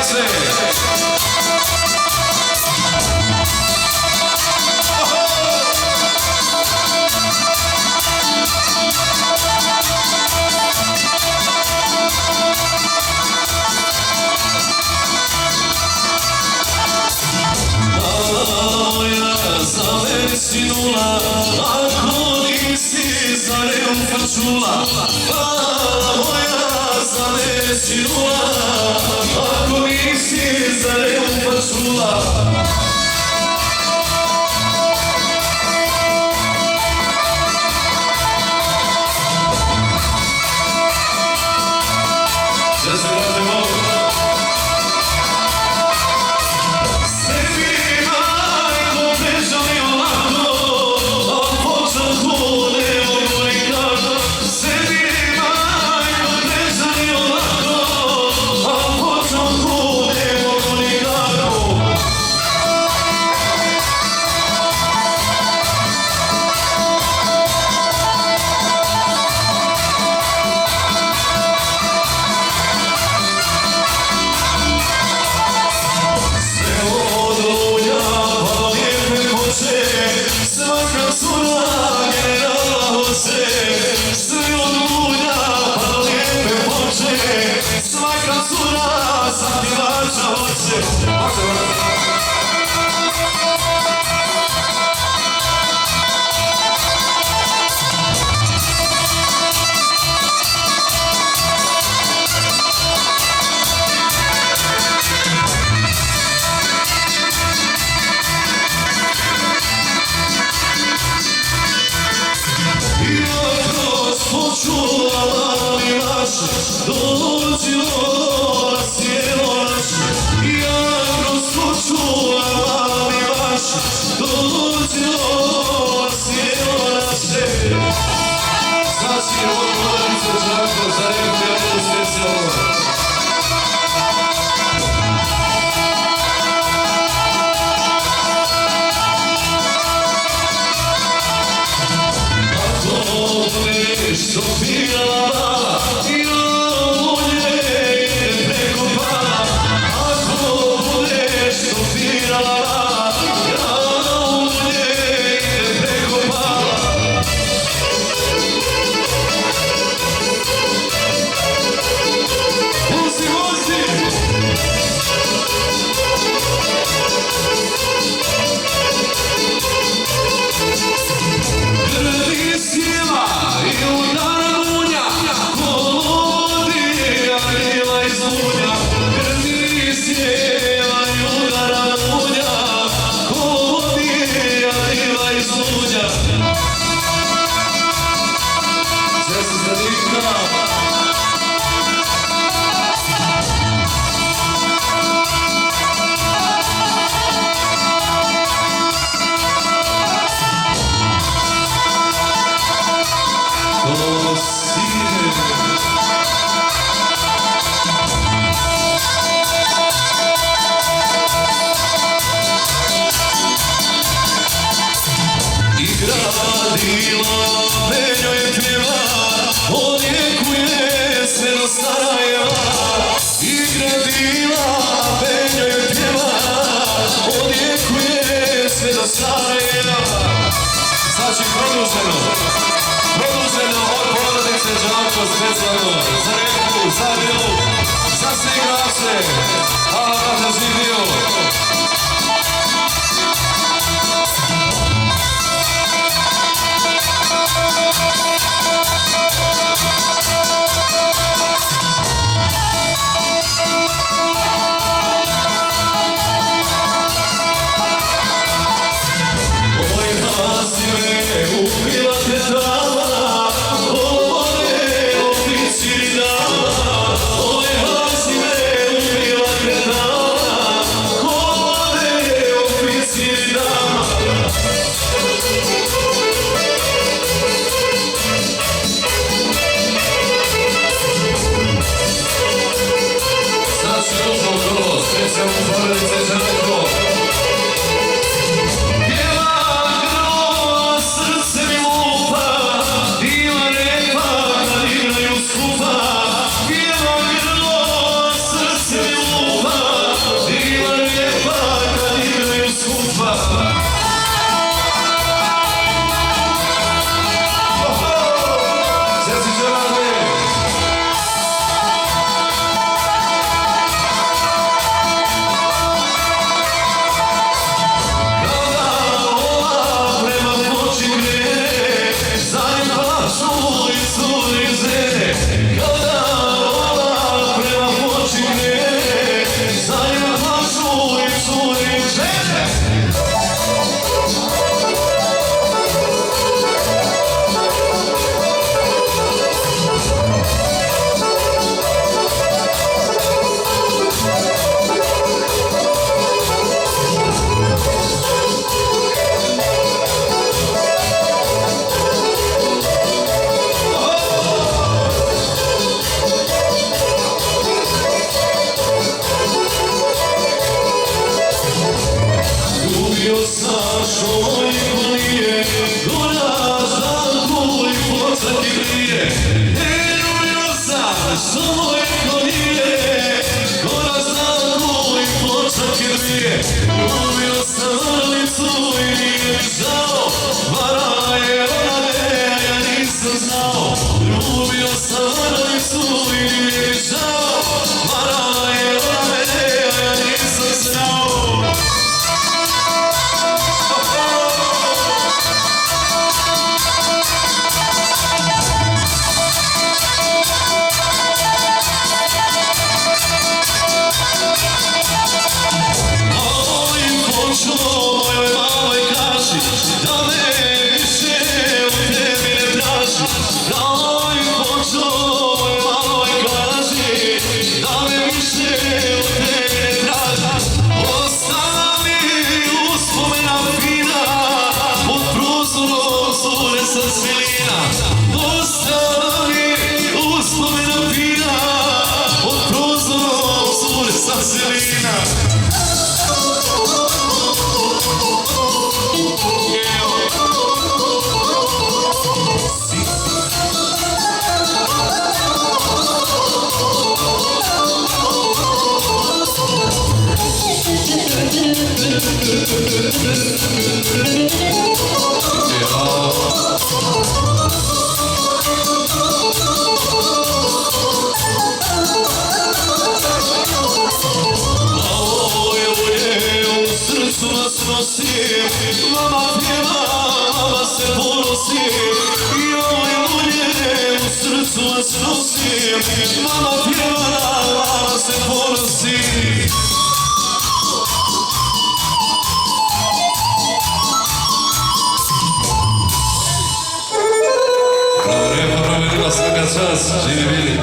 glase. Sinula, ako nisi zarem fačula, mala moja zanesinula, ako nisi zarem fačula. Ja se vratimo. Svaka cura zapjevača hoće. Dođilo na sjelo naše, ja kroz kuću mali vaš, dođilo na sjelo naše. Znači, ovo Gorice Đako, za rekli jednu specijalno. Ako budeš opirala, Znači produženo od porodice Đako specijalno za Reku, za Milu, za sve igrače. Hvala brate, živio. Bijelo grlo, srce mi lupa. vaselina. Mama pjeva, mama se ponosi, i ove mulje u srcu vas nosi. Mama pjeva, mama se ponosi. Bravo, lijepo, bravo, svaka čast, živi bili.